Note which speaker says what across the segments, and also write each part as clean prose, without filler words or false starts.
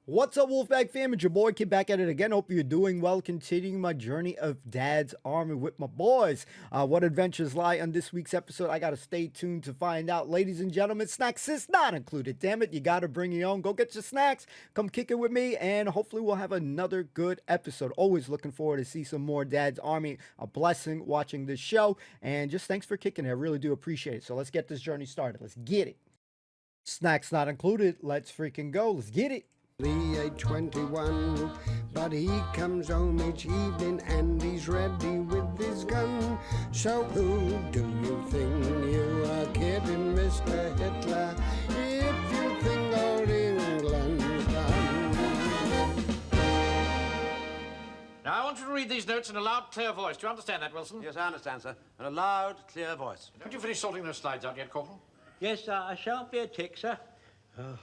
Speaker 1: What's up, Wolfpack fam? It's your boy Kid back at it again. Hope you're doing well. Continuing my journey of Dad's Army with my boys. What adventures lie on this week's episode? I gotta stay tuned to find out. Ladies and gentlemen, snacks is not included. Damn it, you gotta bring your own. Go get your snacks. Come kick it with me, and hopefully we'll have another good episode. Always looking forward to see some more Dad's Army. A blessing watching this show, and just thanks for kicking it. I really do appreciate it. So let's get this journey started. Let's get it. Snacks not included. Let's freaking go. Let's get it.
Speaker 2: The 8:21, but he comes home each evening and he's ready with his gun. So who do you think you are kidding, Mr. Hitler, if you think old England's done?
Speaker 3: Now, I want you to read these notes in a loud, clear voice. Do you understand that, Wilson?
Speaker 4: Yes, I understand, sir. In a loud, clear voice.
Speaker 3: Haven't you finished sorting those slides out yet, Corporal?
Speaker 5: Yes, sir, I shan't be a tick, sir. Oh,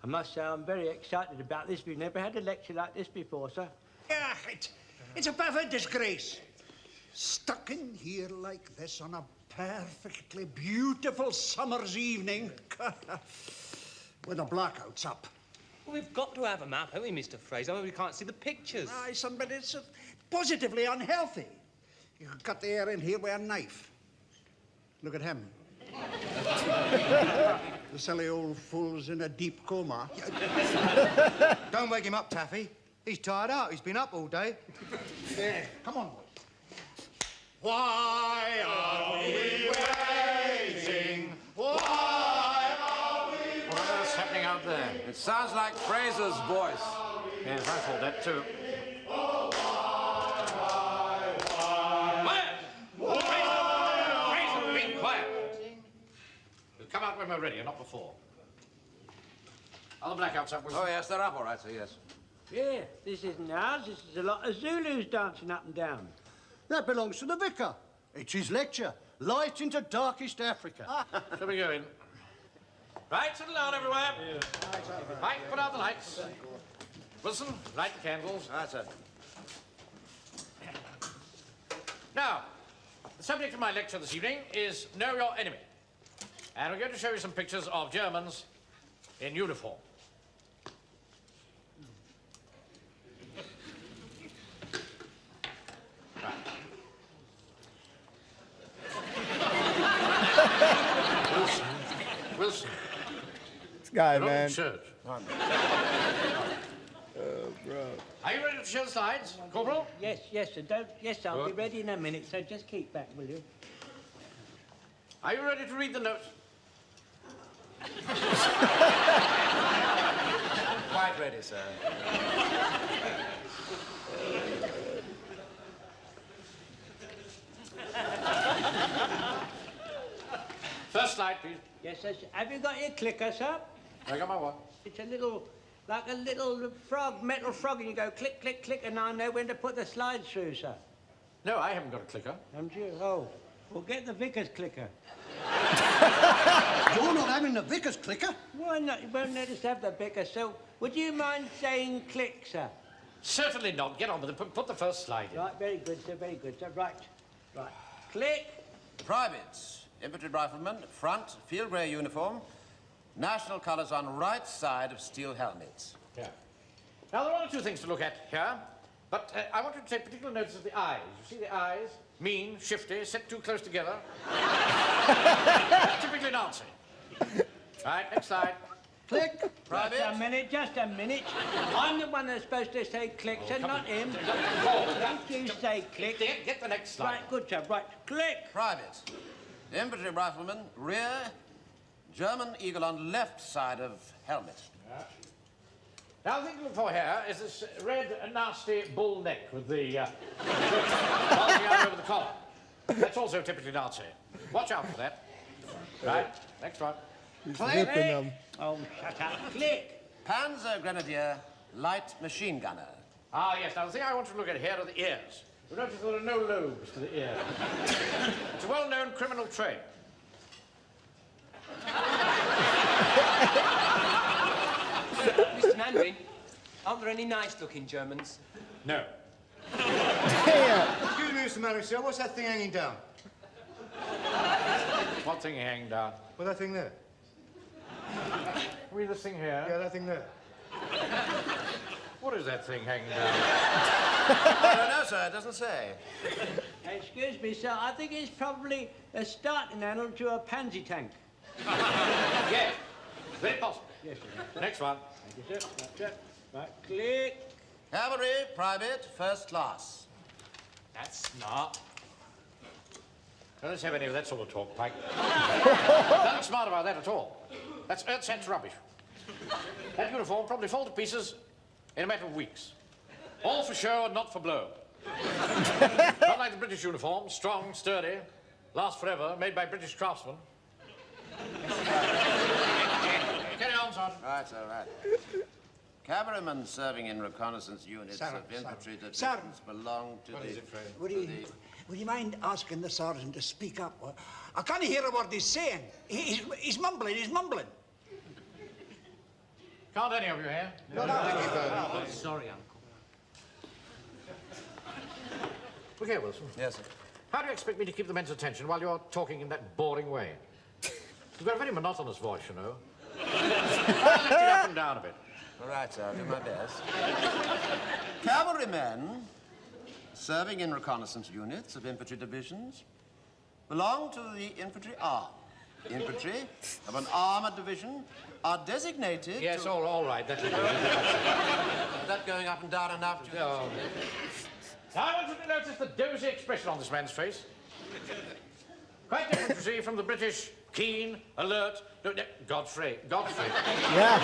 Speaker 5: I must say I'm very excited about this. We've never had a lecture like this before, sir.
Speaker 6: Yeah, it's a perfect disgrace. Stuck in here like this on a perfectly beautiful summer's evening with the blackouts up.
Speaker 7: Well, we've got to have a map, haven't we, Mr. Fraser? We can't see the pictures.
Speaker 6: Aye, son, but it's positively unhealthy. You could cut the air in here with a knife. Look at him. The silly old fool's in a deep coma.
Speaker 4: Don't wake him up, Taffy. He's tired out. He's been up all day.
Speaker 6: There, come on, boys. Why are we waiting? Why are we waiting?
Speaker 3: What else happening out there?
Speaker 4: It sounds like Fraser's voice.
Speaker 3: Yes, I thought that too. Fraser, be quiet. We'll come out when we're ready, and not before. Are the blackouts up, Wilson?
Speaker 4: Oh, yes, they're up all right, sir, yes.
Speaker 5: Yeah, this isn't ours. This is a lot of Zulus dancing up and down.
Speaker 8: That belongs to the vicar. It's his lecture. Light into darkest Africa.
Speaker 3: Shall we go in? Right, settle down everywhere. Mike, put out the lights. Wilson, light the candles.
Speaker 4: All right, sir.
Speaker 3: Now, the subject of my lecture this evening is Know Your Enemy. And we're going to show you some pictures of Germans in uniform. Right. Wilson.
Speaker 1: This guy,
Speaker 3: You're not in
Speaker 1: man.
Speaker 3: church.
Speaker 1: Oh, bro.
Speaker 3: Are you ready to show the slides, Corporal?
Speaker 5: Yes, yes, sir. Yes, I'll be
Speaker 3: Good.
Speaker 5: ready in a minute, so just keep back, will you?
Speaker 3: Are you ready to read the notes?
Speaker 4: Quite ready, sir.
Speaker 3: First slide, please.
Speaker 5: Yes, sir. Have you got your clicker, sir?
Speaker 3: I got my one.
Speaker 5: It's a little, like a little frog, metal frog, and you go click, click, click, and I know when to put the slides through, sir.
Speaker 3: No, I haven't got a clicker.
Speaker 5: Haven't you? Oh, well, get the vicar's clicker.
Speaker 8: You're not having the vicar's clicker.
Speaker 5: Why not? You won't let us have the vicar, so would you mind saying click, sir?
Speaker 3: Certainly not. Get on with it. Put the first slide in.
Speaker 5: Right, very good, sir, very good, sir. Right, right. Click.
Speaker 4: Privates, infantry riflemen, front, field grey uniform, national colours on right side of steel helmets.
Speaker 3: Yeah. Now, there are two things to look at here, but I want you to take particular notice of the eyes. You see the eyes? Mean, shifty, set too close together. That's typically Nazi. Right, next slide.
Speaker 8: Click.
Speaker 4: Private.
Speaker 5: Just a minute. I'm the one that's supposed to say click, sir, not him. Don't you say click.
Speaker 3: Get the next slide.
Speaker 5: Right, good, sir, right. Click.
Speaker 4: Private, infantry rifleman, rear, German eagle on left side of helmet.
Speaker 3: Yeah. Now, the thing to look for here is this red, nasty bull neck with the bulging out over the collar. That's also typically Nazi. Watch out for that. Right, next one.
Speaker 1: He's
Speaker 5: Click.
Speaker 1: whipping them.
Speaker 5: Oh, shut up. Click.
Speaker 4: Panzer Grenadier, light machine gunner.
Speaker 3: Ah, yes. Now, the thing I want you to look at here are the ears. You notice there are no lobes to the ear. It's a well-known criminal trait.
Speaker 7: Mr. Mandarin, aren't there any nice-looking Germans?
Speaker 3: No.
Speaker 1: Damn.
Speaker 8: Excuse me, Mr. Manning, sir. What's that thing hanging down?
Speaker 3: What thing hanging down?
Speaker 8: Well, that thing there.
Speaker 3: Read this thing here.
Speaker 8: Yeah, that thing there.
Speaker 3: What is that thing hanging down?
Speaker 4: I don't know, sir. It doesn't say.
Speaker 5: Excuse me, sir. I think it's probably a starting handle to a pansy tank.
Speaker 3: Yes, very possible.
Speaker 5: Yes, sir.
Speaker 3: Next one.
Speaker 5: Thank you, sir. That's it. Right, click.
Speaker 4: Cavalry, private, first class.
Speaker 7: That's smart.
Speaker 3: Don't let's have any of that sort of talk, Pike. Nothing smart about that at all. That's earth-sense rubbish. That uniform probably fall to pieces in a matter of weeks. All for show and not for blow. Not like the British uniform, strong, sturdy, last forever, made by British craftsmen. Carry on, Sergeant.
Speaker 4: Right, sir, right. Cavalrymen serving in reconnaissance units
Speaker 6: Sarah,
Speaker 4: of infantry
Speaker 6: Sarah.
Speaker 4: divisions belong to
Speaker 3: What
Speaker 4: the...
Speaker 3: is it, Fraser?
Speaker 6: Would you mind asking the sergeant to speak up? I can't hear a word he's saying. He's mumbling, he's mumbling.
Speaker 3: Can't any of you hear?
Speaker 7: Sorry, Uncle.
Speaker 3: Look here, Wilson.
Speaker 4: Yes, sir.
Speaker 3: How do you expect me to keep the men's attention while you're talking in that boring way? You've got a very monotonous voice, you know. I'll lift it up and down a bit.
Speaker 4: All right, sir, I'll do my best. Cavalrymen serving in reconnaissance units of infantry divisions belong to the infantry arm. Infantry of an armored division are designated
Speaker 3: Yes,
Speaker 4: to...
Speaker 3: all right. That's it.
Speaker 4: Is that going up and down enough?
Speaker 3: Oh. Now, I want you to notice the dozy expression on this man's face. Quite different, you see, from the British keen, alert... No, Godfrey.
Speaker 1: Yeah.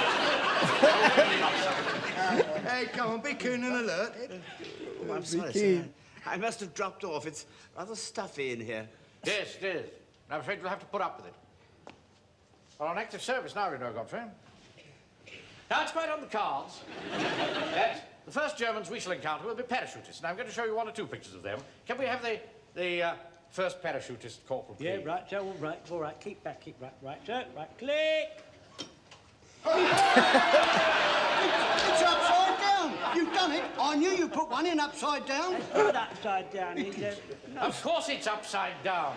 Speaker 9: Hey, come on, be keen and alert.
Speaker 10: Oh, I'm sorry,
Speaker 1: keen.
Speaker 10: sir. I must have dropped off. It's rather stuffy in here.
Speaker 3: Yes, it is. I'm afraid we'll have to put up with it. We're on active service now, you know, Godfrey. Now, it's quite on the cards that the first Germans we shall encounter will be parachutists. Now, I'm going to show you one or two pictures of them. Can we have the first parachutist, Corporal P?
Speaker 5: Yeah, right, sir. All right. Keep back, right, sir. Right, click.
Speaker 8: It's upside down. You've done it. I knew you put one in upside down.
Speaker 5: It's not upside down. No.
Speaker 3: Of course it's upside down.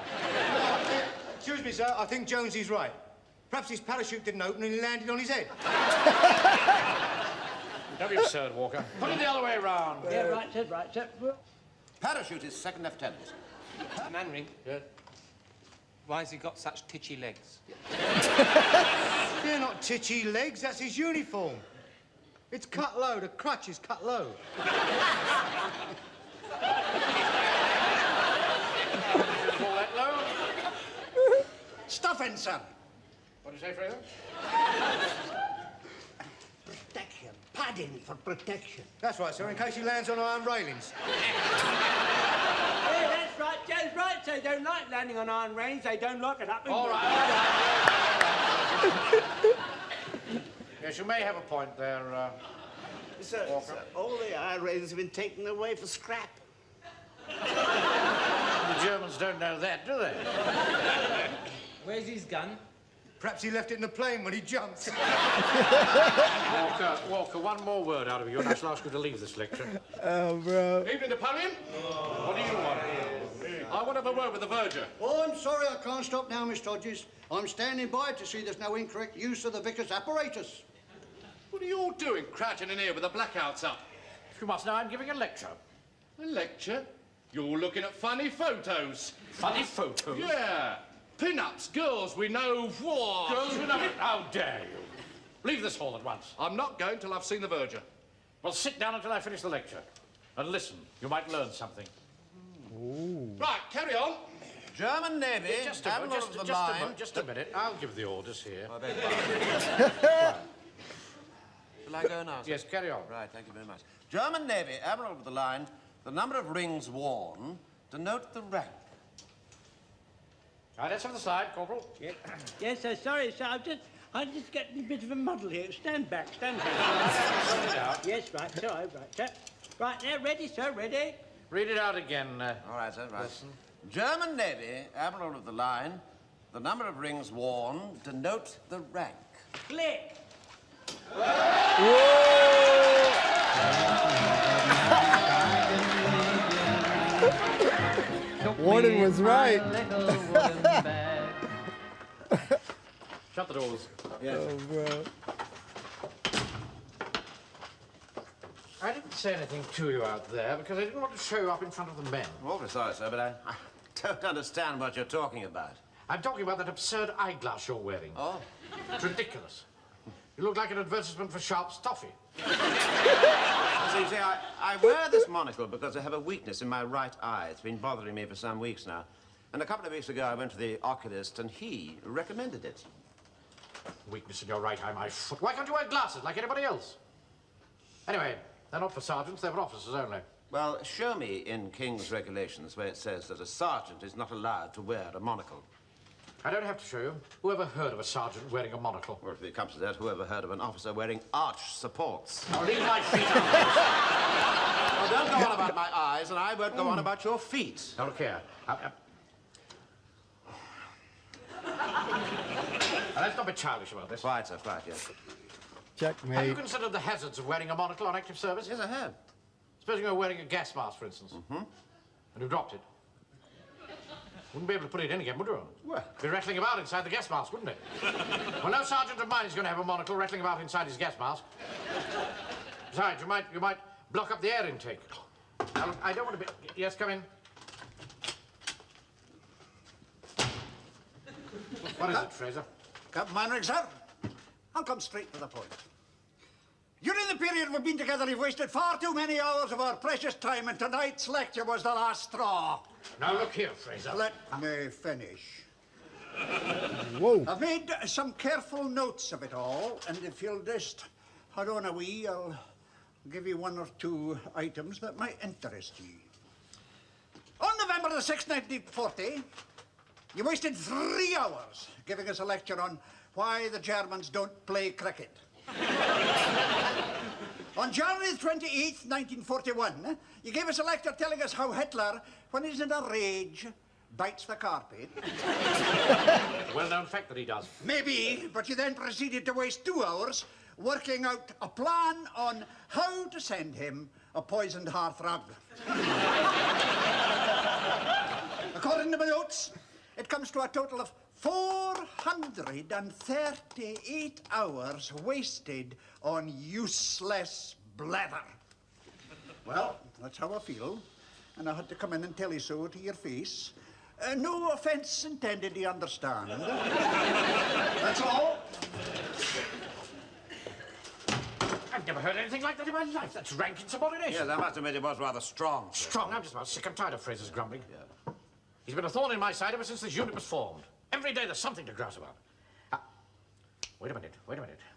Speaker 9: Excuse me, sir, I think Jonesy's right. Perhaps his parachute didn't open and he landed on his head.
Speaker 3: Don't be absurd, Walker. Put it the other way around.
Speaker 5: Yeah, right, sir.
Speaker 4: Parachute is second lieutenant.
Speaker 7: Mainwaring,
Speaker 3: Yes?
Speaker 7: why has he got such titchy legs?
Speaker 9: They're not titchy legs, that's his uniform. It's cut low, the crutch is cut low.
Speaker 3: Call that low?
Speaker 6: Stuffing, sir.
Speaker 3: What do you say, Fraser?
Speaker 6: Protection. Padding for protection.
Speaker 9: That's right, sir, in case he lands on iron railings.
Speaker 5: Yeah, that's right. Joe's right. They don't like landing on iron railings. They don't lock it up.
Speaker 3: All right. Yes, you may have a point there,
Speaker 10: Sir, all the iron railings have been taken away for scrap.
Speaker 3: The Germans don't know that, do they?
Speaker 7: Where's his gun?
Speaker 9: Perhaps he left it in the plane when he jumped.
Speaker 3: Walker, one more word out of you, and I shall ask you to leave this lecture.
Speaker 1: Oh, bro.
Speaker 11: Evening, Napoleon.
Speaker 3: What do you want?
Speaker 11: I want to have a word with the verger.
Speaker 8: Oh, I'm sorry I can't stop now, Miss Hodges. I'm standing by to see there's no incorrect use of the vicar's apparatus.
Speaker 11: What are you all doing, crouching in here with the blackouts up?
Speaker 3: You must know I'm giving a lecture.
Speaker 11: A lecture? You're looking at funny photos.
Speaker 3: Funny photos?
Speaker 11: Yeah. Pin-ups, girls we know what.
Speaker 3: Girls with nothing. How dare you? Leave this hall at once.
Speaker 11: I'm not going till I've seen the verger.
Speaker 3: Well, sit down until I finish the lecture. And listen, you might learn something.
Speaker 11: Right, carry on.
Speaker 4: German Navy,
Speaker 3: Just a minute. I'll give the orders here.
Speaker 4: I beg your pardon. Shall I go now, sir?
Speaker 3: Yes, carry on.
Speaker 4: Right, thank you very much. German Navy, Admiral of the line, the number of rings worn denote the rank.
Speaker 3: All right, let's have the slide, Corporal.
Speaker 5: Yeah. Yes, sir. Sorry, sir. I'm just getting a bit of a muddle here. Stand back. Yes, right, sir. Right, there, ready, sir, ready.
Speaker 3: Read it out again.
Speaker 4: All right, sir, right. German Navy, Admiral of the line, the number of rings worn denote the rank.
Speaker 5: Click.
Speaker 1: Warden was right.
Speaker 3: Shut the doors.
Speaker 4: Yes.
Speaker 1: Oh, bro.
Speaker 3: I didn't say anything to you out there because I didn't want to show you up in front of the men.
Speaker 4: Awfully sorry, sir, but I don't understand what you're talking about.
Speaker 3: I'm talking about that absurd eyeglass you're wearing.
Speaker 4: Oh?
Speaker 3: It's ridiculous. You look like an advertisement for Sharp's toffee.
Speaker 4: So you see, I wear this monocle because I have a weakness in my right eye. It's been bothering me for some weeks now. And a couple of weeks ago, I went to the oculist, and he recommended it.
Speaker 3: Weakness in your right eye, my foot. Why can't you wear glasses like anybody else? Anyway, they're not for sergeants, they're for officers only.
Speaker 4: Well, show me in King's regulations where it says that a sergeant is not allowed to wear a monocle.
Speaker 3: I don't have to show you. Whoever heard of a sergeant wearing a monocle?
Speaker 4: Well, if it comes to that, whoever heard of an officer wearing arch supports?
Speaker 3: Now, leave my feet out.
Speaker 4: Well, don't go on about my eyes, and I won't go on about your feet.
Speaker 3: Now, look here. Now, let's not be childish about this.
Speaker 4: Quite, sir, quite, yes.
Speaker 1: Checkmate.
Speaker 3: Have you considered the hazards of wearing a monocle on active service?
Speaker 4: Yes, I have.
Speaker 3: Supposing you were wearing a gas mask, for instance. Mm-hmm. And you dropped it. Wouldn't be able to put it in again, would you?
Speaker 4: Well.
Speaker 3: Be rattling about inside the gas mask, wouldn't it? Well, no sergeant of mine is going to have a monocle rattling about inside his gas mask. Besides, you might block up the air intake. Now, look, I don't want to be... Yes, come in. What is it, Fraser?
Speaker 6: Captain Mainwaring, sir. I'll come straight to the point. During the period we've been together, you've wasted far too many hours of our precious time, and tonight's lecture was the last straw.
Speaker 3: Now, look here, Fraser.
Speaker 6: Let me finish.
Speaker 1: Whoa.
Speaker 6: I've made some careful notes of it all, and if you'll just hold on a wee, I'll give you one or two items that might interest you. On November the 6th, 1940, you wasted 3 hours giving us a lecture on why the Germans don't play cricket. On January 28th, 1941, you gave us a lecture telling us how Hitler, when he's in a rage, bites the carpet.
Speaker 3: Well-known fact that he does.
Speaker 6: Maybe, but you then proceeded to waste 2 hours working out a plan on how to send him a poisoned hearthrug. According to my notes, it comes to a total of 438 hours wasted on useless blather. Well, that's how I feel, and I had to come in and tell you so to your face. No offense intended, you understand. That's all.
Speaker 3: I've never heard anything like that in my life. That's rank insubordination.
Speaker 4: Yes, I must admit it was rather strong. Sir.
Speaker 3: Strong? I'm just about sick and tired of Fraser's grumbling. Yeah. He's been a thorn in my side ever since this unit was formed. Every day there's something to grouse about. Wait a minute.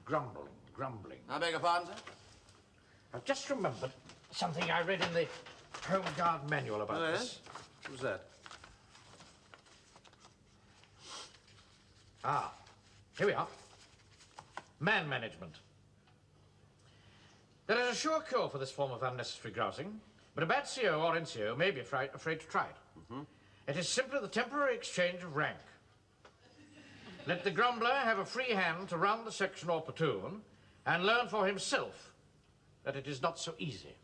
Speaker 3: Grumbling.
Speaker 4: I beg your pardon, sir?
Speaker 3: I've just remembered something I read in the Home Guard manual about this.
Speaker 4: What was that?
Speaker 3: Here we are. Man management. There is a sure cure for this form of unnecessary grousing, but a bad CO or NCO may be afraid to try it. Mm-hmm. It is simply the temporary exchange of rank. Let the grumbler have a free hand to run the section or platoon and learn for himself that it is not so easy.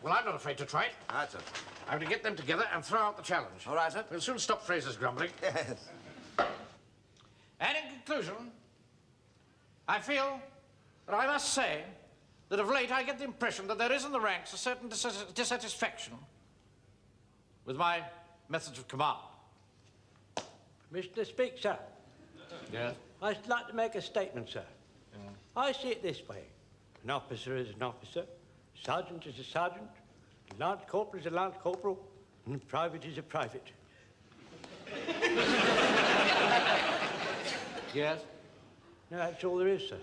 Speaker 3: Well, I'm not afraid to try it.
Speaker 4: Right, sir.
Speaker 3: I'm going to get them together and throw out the challenge.
Speaker 4: All right, sir.
Speaker 3: We'll soon stop Fraser's grumbling.
Speaker 4: Yes.
Speaker 3: And in conclusion, I feel that I must say that of late I get the impression that there is in the ranks a certain dissatisfaction with my methods of command.
Speaker 5: Mr. Speaker, sir.
Speaker 3: Yes?
Speaker 5: I'd like to make a statement, sir. I see it this way. An officer is an officer, a sergeant is a sergeant, a lance corporal is a lance corporal, and a private is a private.
Speaker 3: Yes?
Speaker 5: No, that's all there is, sir.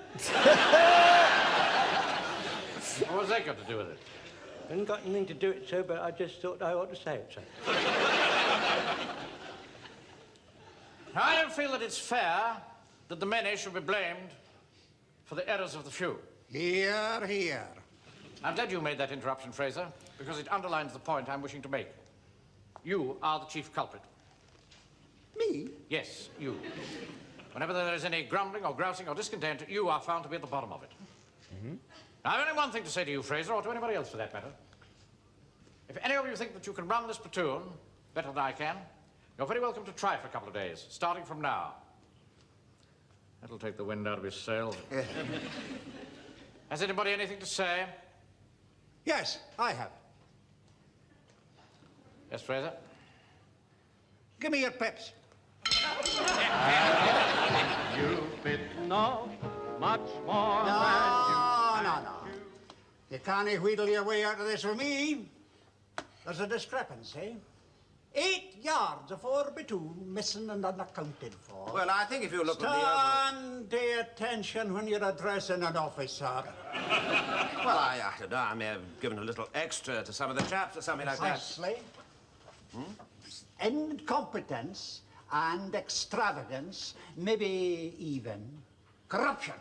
Speaker 3: What's that got to do with it?
Speaker 5: Hasn't got anything to do with it, sir, but I just thought I ought to say it, sir.
Speaker 3: I don't feel that it's fair that the many should be blamed for the errors of the few.
Speaker 6: Hear, hear.
Speaker 3: I'm glad you made that interruption, Fraser, because it underlines the point I'm wishing to make. You are the chief culprit.
Speaker 6: Me?
Speaker 3: Yes, you. Whenever there is any grumbling or grousing or discontent, you are found to be at the bottom of it. Mm-hmm. Now, I've only one thing to say to you, Fraser, or to anybody else for that matter. If any of you think that you can run this platoon better than I can, you're very welcome to try for a couple of days, starting from now. That'll take the wind out of his sails. Has anybody anything to say?
Speaker 6: Yes, I have.
Speaker 3: Yes, Fraser?
Speaker 6: Give me your pips.
Speaker 11: You've bitten off much more
Speaker 6: No. You can't wheedle your way out of this with me. There's a discrepancy. 8 yards of 4x2 missing and unaccounted for.
Speaker 4: Well, I think if you look at the
Speaker 6: Stand to attention when you're addressing an officer.
Speaker 4: Well, I don't know. I may have given a little extra to some of the chaps or something like that.
Speaker 6: Precisely. Incompetence and extravagance, maybe even corruption.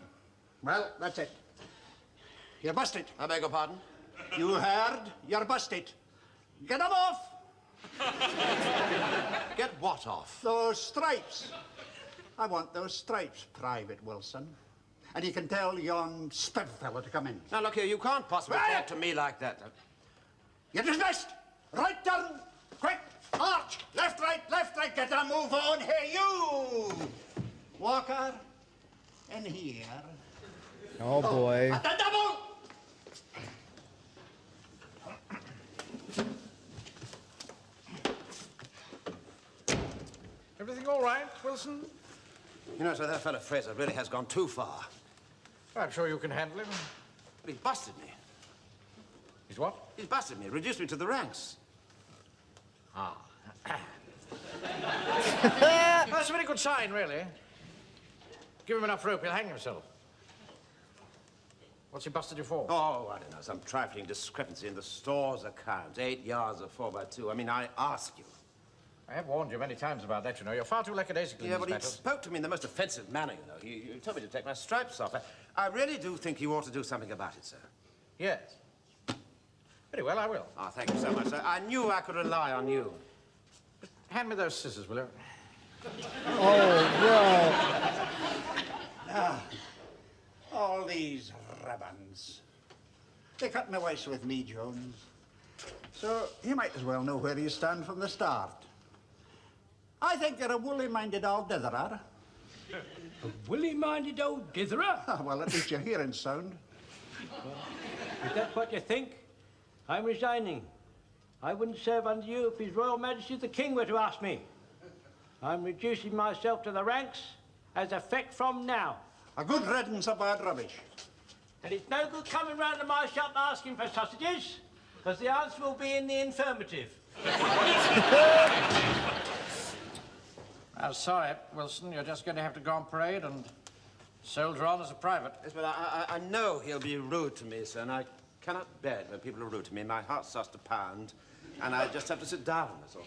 Speaker 6: Well, that's it. You're busted.
Speaker 4: I beg your pardon?
Speaker 6: You heard? You're busted. Get them off!
Speaker 4: Get what off?
Speaker 6: Those stripes. I want those stripes, Private Wilson. And you can tell young Spiv fellow to come in.
Speaker 4: Now, look here, you can't possibly
Speaker 6: Right.
Speaker 4: talk to me like that.
Speaker 6: You're dismissed! Right turn! Quick! March! Left, right, get a move on! Here, you! Walker, in here.
Speaker 1: Oh boy.
Speaker 6: At the double!
Speaker 3: Everything all right, Wilson?
Speaker 4: You know, sir, that fellow Fraser really has gone too far.
Speaker 3: I'm sure you can handle him.
Speaker 4: He busted me.
Speaker 3: He's what?
Speaker 4: He's busted me, reduced me to the ranks.
Speaker 3: Ah. That's a very good sign, really. Give him enough rope, he'll hang himself. What's he busted you for?
Speaker 4: Oh, I don't know, some trifling discrepancy in the store's account. 8 yards of 4x2. I mean, I ask you.
Speaker 3: I have warned you many times about that, you know. You're far too lackadaisical
Speaker 4: Yeah,
Speaker 3: in
Speaker 4: but
Speaker 3: these
Speaker 4: he
Speaker 3: matters.
Speaker 4: spoke to me in the most offensive manner, you know. He told me to take my stripes off. I really do think you ought to do something about it, sir.
Speaker 3: Yes. Very well, I will.
Speaker 4: Oh, thank you so much, sir. I knew I could rely on you.
Speaker 3: Hand me those scissors, will you?
Speaker 1: Oh no.
Speaker 6: All these ribbons. They cut my waist with me, Jones. So you might as well know where you stand from the start. I think you're a woolly-minded old ditherer.
Speaker 5: A woolly-minded old ditherer?
Speaker 6: Well, at least your hearing's sound.
Speaker 5: If that's what you think, I'm resigning. I wouldn't serve under you if His Royal Majesty the King were to ask me. I'm reducing myself to the ranks as effect from now.
Speaker 6: A good riddance of bad rubbish.
Speaker 5: And it's no good coming round to my shop asking for sausages, because the answer will be in the affirmative.
Speaker 3: I'm sorry, Wilson. You're just going to have to go on parade and soldier on as a private.
Speaker 4: Yes, but I know he'll be rude to me, sir, and I cannot bear it when people are rude to me. My heart starts to pound, and I just have to sit down, that's all.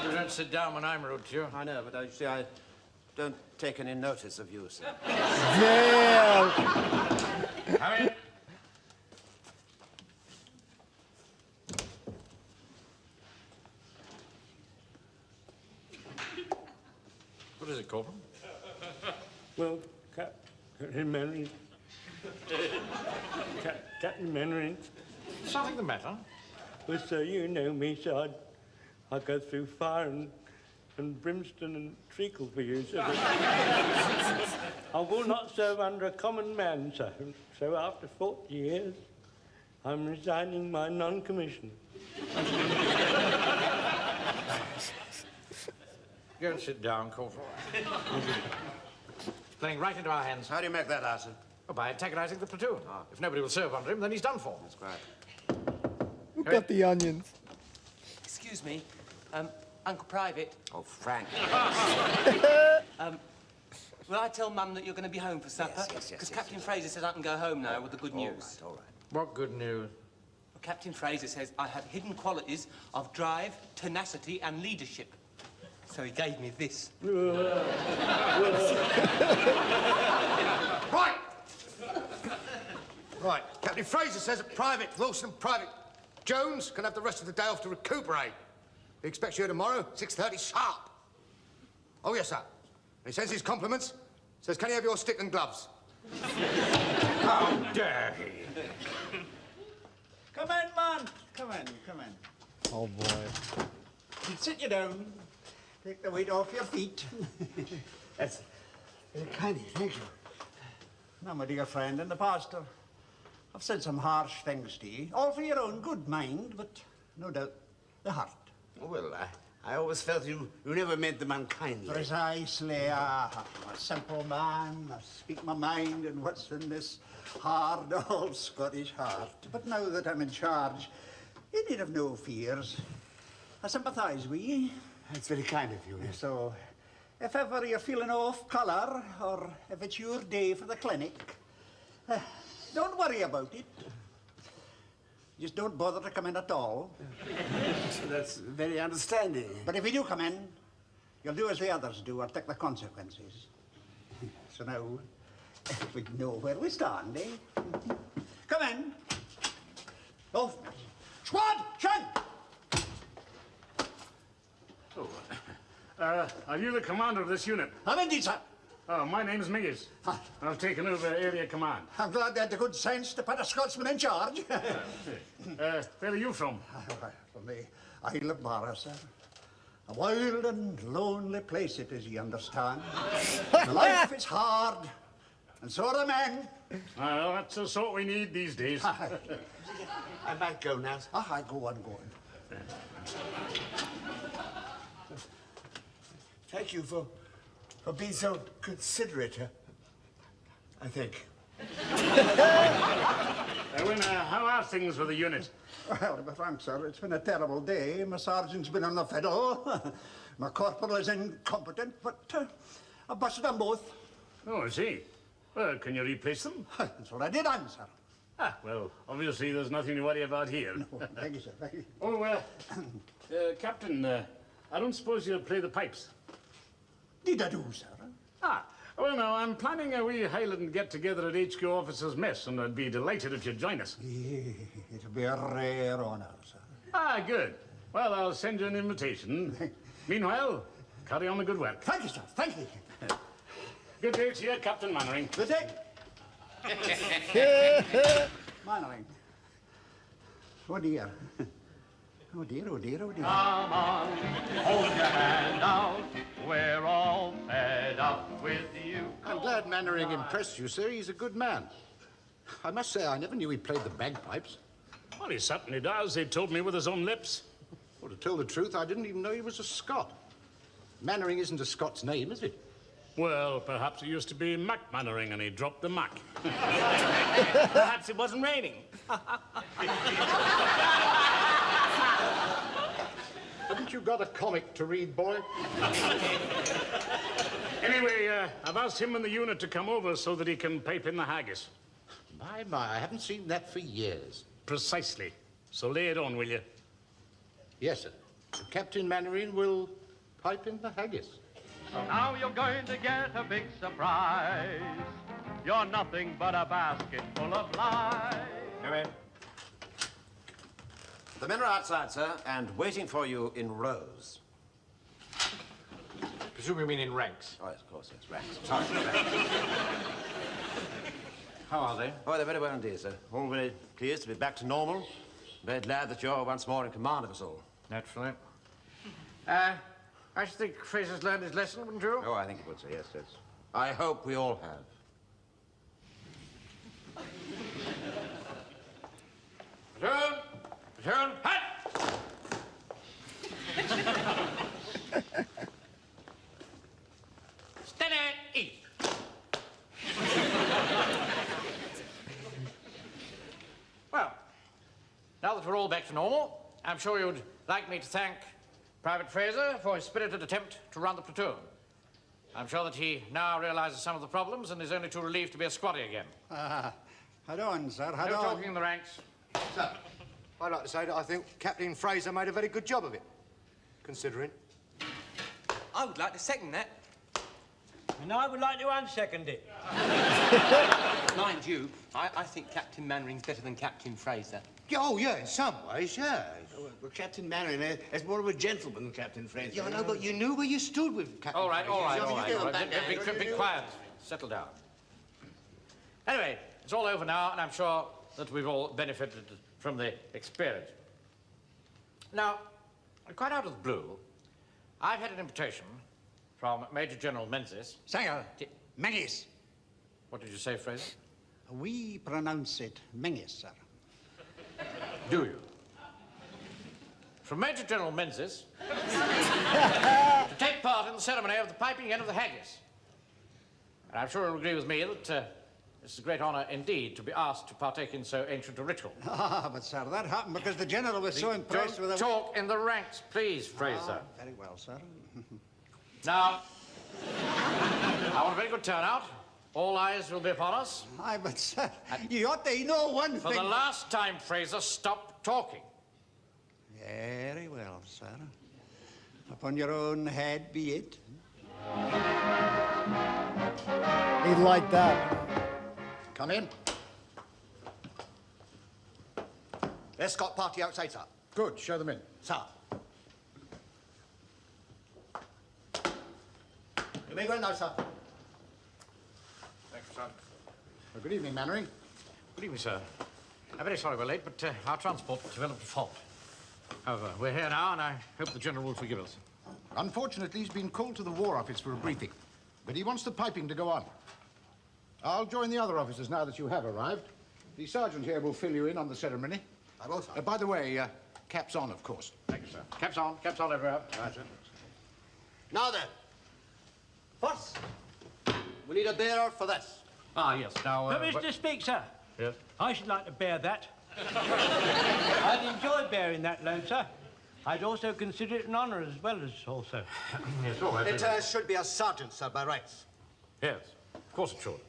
Speaker 3: You don't sit down when I'm rude to you.
Speaker 4: I know, but you see, I don't take any notice of you, sir.
Speaker 1: Damn.
Speaker 3: Come in. What is it, Corporal?
Speaker 5: Well, Captain Mainwaring. Captain Mainwaring.
Speaker 3: Something the matter?
Speaker 5: Well, sir, you know me, so I go through fire and brimstone and treacle for you, sir. I will not serve under a common man, sir. So after 40 years, I'm resigning my non-commission.
Speaker 3: Go and sit down, Corporal. It's playing right into our hands.
Speaker 4: How do you make that out, sir?
Speaker 3: Oh, by antagonizing the platoon. If nobody will serve under him, then he's done for.
Speaker 4: That's right.
Speaker 1: Who got the onions?
Speaker 7: Excuse me, Uncle Private.
Speaker 4: Oh, Frank.
Speaker 7: Will I tell Mum that you're going to be home for supper?
Speaker 4: Yes.
Speaker 7: Because Captain Fraser says I can go home now with the good news.
Speaker 4: All right.
Speaker 3: What good news?
Speaker 7: Well, Captain Fraser says I have hidden qualities of drive, tenacity, and leadership. So he gave me this.
Speaker 9: Right! Right. Captain Fraser says that Private Wilson, Private Jones can have the rest of the day off to recuperate. He expects you here tomorrow, 6:30 sharp. Oh, yes, sir. He sends his compliments. Says, can you have your stick and gloves?
Speaker 3: How dare he?
Speaker 6: Come in, man. Come in.
Speaker 1: Oh boy.
Speaker 6: Sit you down. Take the weight off your feet. That's very kind of you. Thank you. Now, my dear friend, in the past, I've said some harsh things to you, all for your own good mind, but no doubt the heart.
Speaker 10: Well, I always felt you never meant them unkindly.
Speaker 6: Precisely. I'm a simple man. I speak my mind and what's in this hard old Scottish heart. But now that I'm in charge, you need have no fears. I sympathise with you.
Speaker 10: That's very kind of you. Yes.
Speaker 6: So, if ever you're feeling off colour, or if it's your day for the clinic, don't worry about it. Just don't bother to come in at all.
Speaker 10: That's very understanding.
Speaker 6: But if you do come in, you'll do as the others do, or take the consequences. So now, we know where we stand, eh? Come in. Off. Squad, Shen!
Speaker 12: Oh, are you the commander of this unit?
Speaker 6: I'm indeed, sir.
Speaker 12: Oh, my name's Miggs. I've taken over area command.
Speaker 6: I'm glad they had the good sense to put a Scotsman in charge.
Speaker 12: Where are you from?
Speaker 6: From the Isle of Barra, sir. A wild and lonely place it is, you understand. Life is hard, and so are the men.
Speaker 12: Well, that's the sort we need these days.
Speaker 10: I might go now.
Speaker 6: I go on.
Speaker 10: Thank you for being so considerate, I think.
Speaker 12: How are things with the unit?
Speaker 6: Well, to be frank, sir, it's been a terrible day. My sergeant's been on the fiddle. My corporal is incompetent, but I busted them both.
Speaker 12: Oh, I see. Well, can you replace them?
Speaker 6: That's what I did, sir.
Speaker 12: Well, obviously there's nothing to worry about here.
Speaker 6: No, thank you, sir. Thank you.
Speaker 12: Oh, Captain, I don't suppose you'll play the pipes?
Speaker 6: Did I do, sir?
Speaker 12: Well, no, I'm planning a wee Highland get-together at HQ Officers' Mess, and I'd be delighted if you'd join us.
Speaker 6: It'll be a rare honour, sir.
Speaker 12: Good. Well, I'll send you an invitation. Meanwhile, carry on the good work.
Speaker 6: Thank you, sir. Thank you.
Speaker 12: Good day to you, Captain Mainwaring.
Speaker 6: Good day. Mainwaring. Oh, dear. Oh, dear.
Speaker 13: Come on, hold your hand out. We're all fed up with you.
Speaker 9: I'm glad Mainwaring impressed you, sir. He's a good man. I must say, I never knew he played the bagpipes.
Speaker 12: Well, he certainly does. He told me with his own lips.
Speaker 9: Well, to tell the truth, I didn't even know he was a Scot. Mainwaring isn't a Scot's name, is it?
Speaker 12: Well, perhaps it used to be Mac Mainwaring and he dropped the Mac.
Speaker 7: Perhaps it wasn't raining.
Speaker 9: Haven't you got a comic to read, boy?
Speaker 12: Anyway, I've asked him and the unit to come over so that he can pipe in the haggis.
Speaker 9: My, I haven't seen that for years.
Speaker 12: Precisely. So lay it on, will you?
Speaker 9: Yes, sir. Captain Mainwaring will pipe in the haggis.
Speaker 13: So now you're going to get a big surprise. You're nothing but a basket full of lies.
Speaker 4: Come in. The men are outside, sir, and waiting for you in rows.
Speaker 3: Presume you mean in ranks?
Speaker 4: Oh, yes, of course, yes, ranks. Sorry, ranks.
Speaker 3: How are they?
Speaker 4: Oh, they're very well indeed, sir. All very pleased to be back to normal. Very glad that you're once more in command of us all.
Speaker 3: Naturally. I should think Fraser's learned his lesson, wouldn't you?
Speaker 4: Oh, I think he would, sir, yes. I hope we all have.
Speaker 3: Return, hat! Steady, eat. Well, now that we're all back to normal, I'm sure you'd like me to thank Private Fraser for his spirited attempt to run the platoon. I'm sure that he now realizes some of the problems and is only too relieved to be a squaddy again.
Speaker 6: Head on, sir, head
Speaker 3: No
Speaker 6: on.
Speaker 3: talking in the ranks.
Speaker 9: Sir, I'd like to say that I think Captain Fraser made a very good job of it, considering.
Speaker 7: I would like to second that.
Speaker 5: And I would like to unsecond it.
Speaker 7: Mind you, I think Captain Mainwaring's better than Captain Fraser.
Speaker 9: Oh, yeah, in some ways, yeah.
Speaker 10: Well, Captain Mainwaring is more of a gentleman than Captain Fraser.
Speaker 9: Yeah, I know, but you knew where you stood with Captain
Speaker 3: All right.
Speaker 9: Fraser.
Speaker 3: Be quiet. Settle down. Anyway, it's all over now, and I'm sure that we've all benefited from the experience. Now, quite out of the blue, I've had an invitation from Major General Menzies.
Speaker 6: Singer, Menzies.
Speaker 3: What did you say, Fraser?
Speaker 6: We pronounce it Menzies, sir.
Speaker 3: Do you? From Major General Menzies to take part in the ceremony of the piping in of the haggis. And I'm sure you'll agree with me that it's a great honour indeed to be asked to partake in so ancient a ritual.
Speaker 6: Ah, but, sir, that happened because the General was so impressed with the...
Speaker 3: Talk in the ranks, please, Fraser.
Speaker 6: Ah, very well, sir.
Speaker 3: Now, I want a very good turnout. All eyes will be upon us.
Speaker 6: Aye, but, sir, you ought to know one thing...
Speaker 3: For the last time, Fraser, stop talking.
Speaker 6: Very well, sir. Upon your own head be it.
Speaker 1: He'd like that.
Speaker 9: Come in. Escort party outside, sir.
Speaker 11: Good, show them in.
Speaker 9: Sir. You may go in now, sir.
Speaker 3: Thank you, sir.
Speaker 11: Well, good evening, Mainwaring.
Speaker 3: Good evening, sir. I'm very sorry we're late, but our transport developed a fault. However, we're here now, and I hope the General will forgive us.
Speaker 11: Unfortunately, he's been called to the War Office for a briefing, but he wants the piping to go on. I'll join the other officers now that you have arrived. The sergeant here will fill you in on the ceremony.
Speaker 9: I will, sir.
Speaker 11: By the way, caps on, of course.
Speaker 3: Thank you, sir. Caps on everywhere.
Speaker 9: Right, sir. Now then, first, we need a bearer for this.
Speaker 3: Ah, yes. Now,
Speaker 5: Mr. Speak, sir.
Speaker 3: Yes?
Speaker 5: I should like to bear that. I'd enjoy bearing that load, sir. I'd also consider it an honour as well as also.
Speaker 3: Yes, all right.
Speaker 9: It should be a sergeant, sir, by rights.
Speaker 3: Yes, of course it should.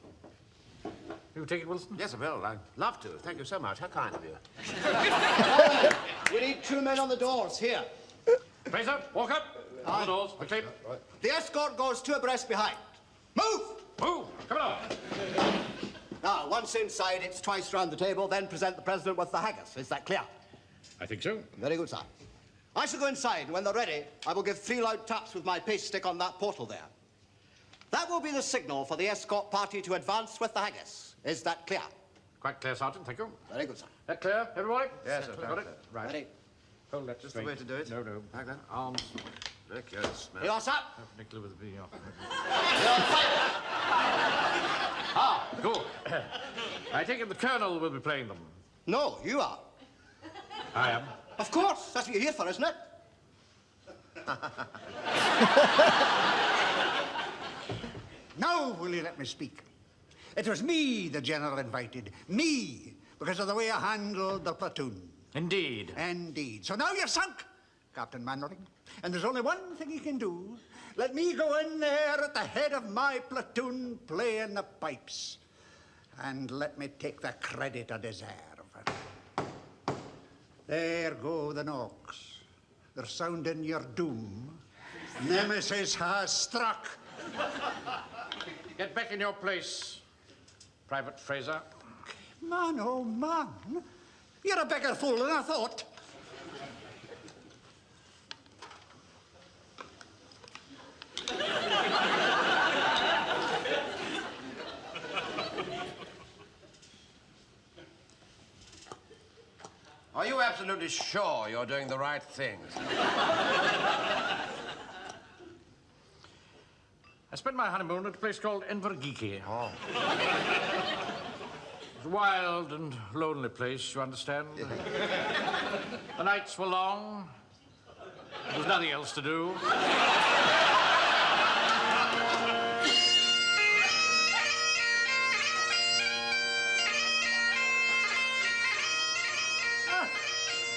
Speaker 3: You take it, Wilson?
Speaker 4: Yes, I will. I'd love to. Thank you so much. How kind of you.
Speaker 9: We need 2 men on the doors, here.
Speaker 3: Fraser, walk up. On the doors, quickly.
Speaker 9: The escort goes 2 abreast behind. Move!
Speaker 3: Move! Come on.
Speaker 9: Now, once inside, it's twice round the table, then present the President with the haggis. Is that clear?
Speaker 3: I think so.
Speaker 9: Very good, sir. I shall go inside, and when they're ready, I will give 3 loud taps with my paste stick on that portal there. That will be the signal for the escort party to advance with the haggis. Is that clear?
Speaker 3: Quite clear, Sergeant. Thank you.
Speaker 9: Very good, sir.
Speaker 3: That clear, everybody?
Speaker 4: Yes, sir.
Speaker 3: Got it? Right.
Speaker 9: Ready?
Speaker 3: Hold that
Speaker 4: Just the way to do it.
Speaker 3: No, no.
Speaker 4: Like that?
Speaker 3: Arms
Speaker 4: Very close.
Speaker 9: You are, sir?
Speaker 3: perpendicular with the...
Speaker 9: You're fired.
Speaker 3: Ah, good. I take it the Colonel will be playing them.
Speaker 9: No, you are.
Speaker 3: I am.
Speaker 9: Of course. That's what you're here for, isn't it?
Speaker 6: Now will you let me speak? It was me the General invited. Me, because of the way I handled the platoon.
Speaker 3: Indeed.
Speaker 6: Indeed. So now you're sunk, Captain Mainwaring. And there's only one thing you can do. Let me go in there at the head of my platoon playing the pipes. And let me take the credit I deserve. There go the knocks. They're sounding your doom. Nemesis has struck.
Speaker 3: Get back in your place, Private Fraser.
Speaker 6: Man, oh man. You're a bigger fool than I thought.
Speaker 4: Are you absolutely sure you're doing the right things?
Speaker 3: I spent my honeymoon at a place called Invergeekie.
Speaker 4: Oh.
Speaker 3: It's a wild and lonely place, you understand? The nights were long. There was nothing else to do.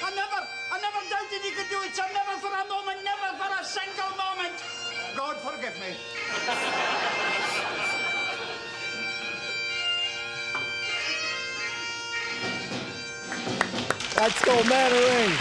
Speaker 6: I never doubted you could do it, sir. Never for a moment, never for a single moment. God forgive me.
Speaker 1: Let's go, Mainwaring.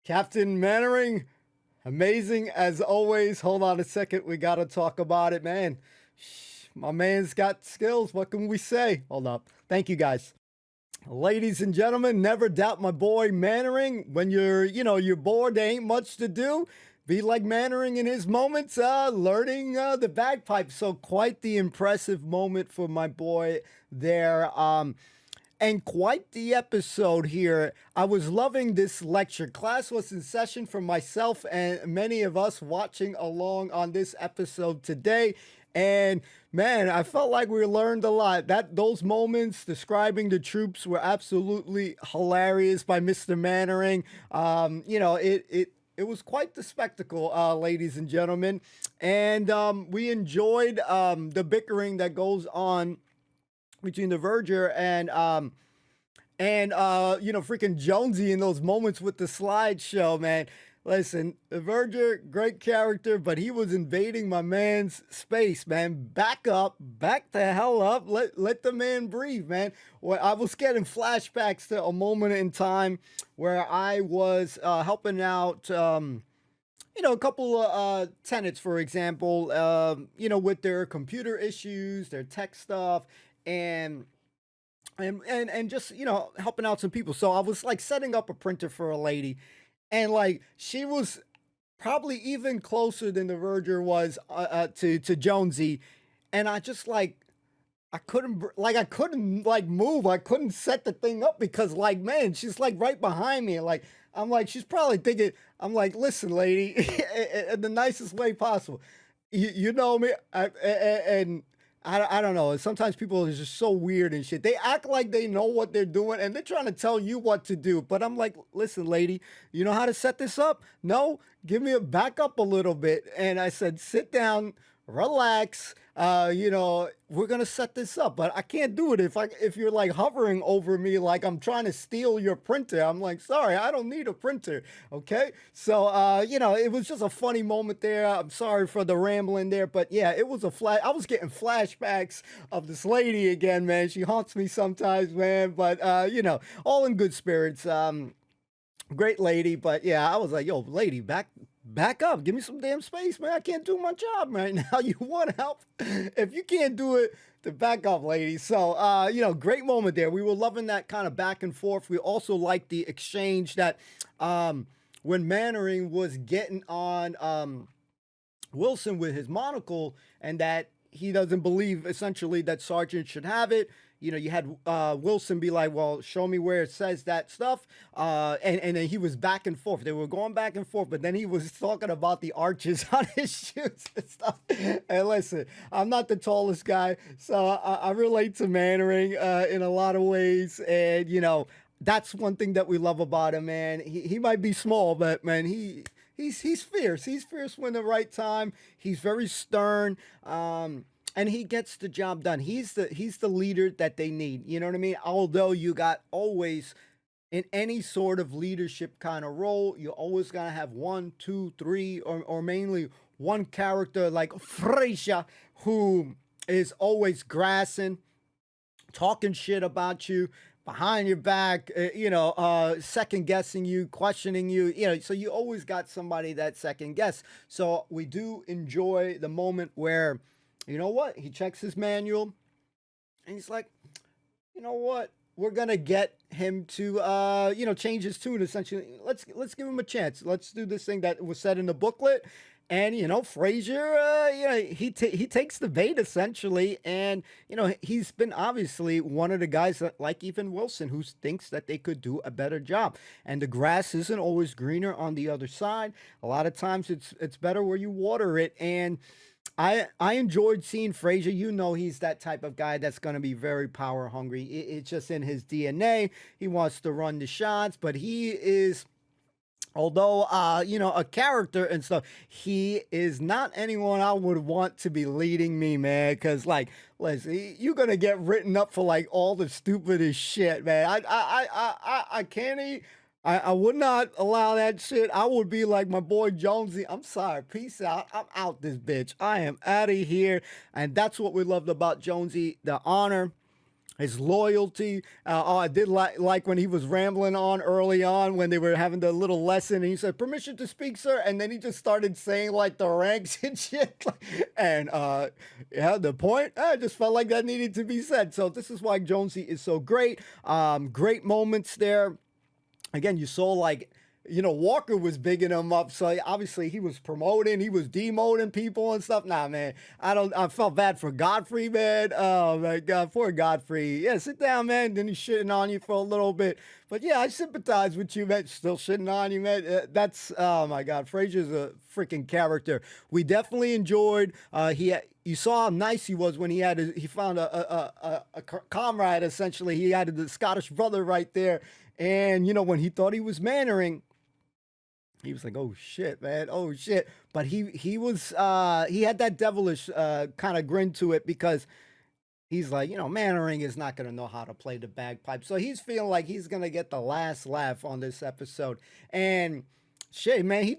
Speaker 1: Captain Mainwaring, Amazing as always. Hold on a second. We got to talk about it, man. My man's got skills. What can we say? Hold up. Thank you, guys. Ladies and gentlemen, never doubt my boy Mainwaring. When you're bored, there ain't much to do. Be like Mainwaring in his moments, learning the bagpipes. So quite the impressive moment for my boy there. And quite the episode here. I was loving this lecture. Class was in session for myself and many of us watching along on this episode today. And man, I felt like we learned a lot. Those moments describing the troops were absolutely hilarious by Mr. Mainwaring. It was quite the spectacle, ladies and gentlemen. And we enjoyed the bickering that goes on between the Verger and freaking Jonesy in those moments with the slideshow, man. Listen, the Verger, great character, but he was invading my man's space, man. Back up, back the hell up. Let the man breathe, man. Well, I was getting flashbacks to a moment in time where I was helping out, a couple of tenants, for example, with their computer issues, their tech stuff, and just helping out some people. So I was like setting up a printer for a lady, and like she was probably even closer than the Verger was to Jonesy, and I just like I couldn't move. I couldn't set the thing up because like man, she's like right behind me, and like I'm like she's probably thinking I'm like listen, lady, in the nicest way possible. You know me, I don't know. Sometimes people are just so weird and shit. They act like they know what they're doing and they're trying to tell you what to do. But I'm like, listen, lady, you know how to set this up? No, give me a back up a little bit. And I said, sit down, relax. We're gonna set this up, but I can't do it if you're like hovering over me like I'm trying to steal your printer. I'm like, sorry, I don't need a printer. Okay, so it was just a funny moment there. I'm sorry for the rambling there, but yeah, it was I was getting flashbacks of this lady again, man. She haunts me sometimes, man. But all in good spirits. Great lady, but yeah, I was like, yo, lady, back up. Give me some damn space, man. I can't do my job right now. You want help? If you can't do it, then back up, lady. So, great moment there. We were loving that kind of back and forth. We also liked the exchange that when Mainwaring was getting on Wilson with his monocle and that he doesn't believe essentially that Sergeant should have it. You had Wilson be like, well, show me where it says that stuff. And then he was back and forth. They were going back and forth, but then he was talking about the arches on his shoes and stuff. And listen, I'm not the tallest guy, so I relate to Mainwaring in a lot of ways. And, that's one thing that we love about him, man. He might be small, but, man, he's fierce. He's fierce when the right time. He's very stern. And he gets the job done. He's the leader that they need. You know what I mean? Although you got always, in any sort of leadership kind of role, you always gotta have 1, 2, 3, or mainly one character like Fraser, who is always grassing, talking shit about you, behind your back, second guessing you, questioning you, so you always got somebody that second guess. So we do enjoy the moment where, you know what? He checks his manual and he's like, you know what? We're going to get him to, change his tune essentially. Let's give him a chance. Let's do this thing that was said in the booklet. And, Fraser, he takes the bait essentially. And, he's been obviously one of the guys that, like even Wilson, who thinks that they could do a better job. And the grass isn't always greener on the other side. A lot of times it's better where you water it. And I enjoyed seeing Fraser. He's that type of guy that's going to be very power hungry. It's just in his DNA. He wants to run the shots, but he is, although, a character and stuff, he is not anyone I would want to be leading me, man. Because, like, listen, you're going to get written up for, like, all the stupidest shit, man. I can't I would not allow that shit. I would be like my boy Jonesy. I'm sorry. Peace out. I'm out this bitch. I am out of here. And that's what we loved about Jonesy. The honor his loyalty. I did like when he was rambling on early on when they were having the little lesson and he said, "Permission to speak, sir." And then he just started saying like the ranks and shit. And yeah, the point, I just felt like that needed to be said. So this is why Jonesy is so great. Great moments there. Again, you saw like, you know, Walker was bigging him up. So obviously he was promoting, he was demoting people and stuff. Nah, man, I felt bad for Godfrey, man. Oh my God, poor Godfrey. Yeah, sit down, man. Then he's shitting on you for a little bit. But yeah, I sympathize with you, man. Still shitting on you, man. That's, oh my God, Fraser's a freaking character. We definitely enjoyed, you saw how nice he was when he found a comrade, essentially. He had the Scottish brother right there. And, you know, when he thought he was Mainwaring, he was like, "Oh shit, man! Oh shit!" But he had that devilish kind of grin to it because he's like, you know, Mainwaring is not gonna know how to play the bagpipe, so he's feeling like he's gonna get the last laugh on this episode. And shit, man, he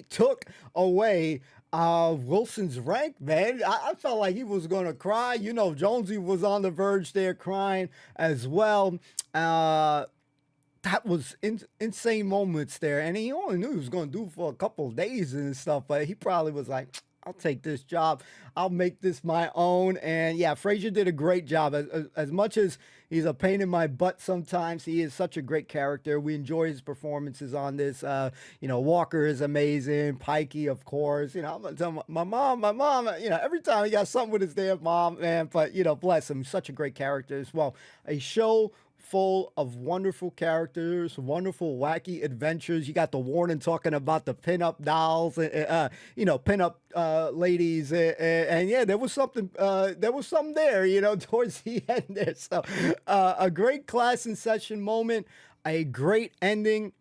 Speaker 1: took away Wilson's rank, man. I felt like he was gonna cry. You know, Jonesy was on the verge there crying as well. That was insane moments there. And he only knew he was going to do for a couple of days and stuff, but he probably was like, "I'll take this job. I'll make this my own." And yeah, Fraser did a great job. As much as he's a pain in my butt sometimes, he is such a great character. We enjoy his performances on this. You know, Walker is amazing. Pikey, of course. You know, I'm going to tell my mom, you know, every time he got something with his damn mom, man. But, you know, bless him. Such a great character as well. A show full of wonderful characters, wonderful wacky adventures. You got the Warden talking about the pinup dolls, you know, pinup ladies, and yeah, there was something there, you know, towards the end there. So a great class in session moment, a great ending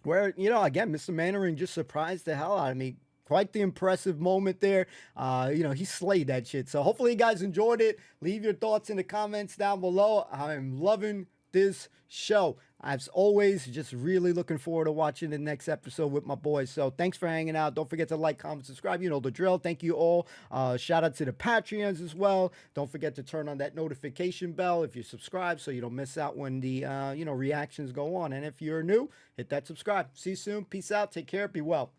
Speaker 1: where, you know, again, Mr. Mainwaring just surprised the hell out of me. Quite the impressive moment there. You know, he slayed that shit. So hopefully you guys enjoyed it. Leave your thoughts in the comments down below. I'm loving this show. As always, just really looking forward to watching the next episode with my boys. So thanks for hanging out. Don't forget to like, comment, subscribe. You know the drill. Thank you all. Shout out to the Patreons as well. Don't forget to turn on that notification bell if you subscribe so you don't miss out when the, you know, reactions go on. And if you're new, hit that subscribe. See you soon. Peace out. Take care. Be well.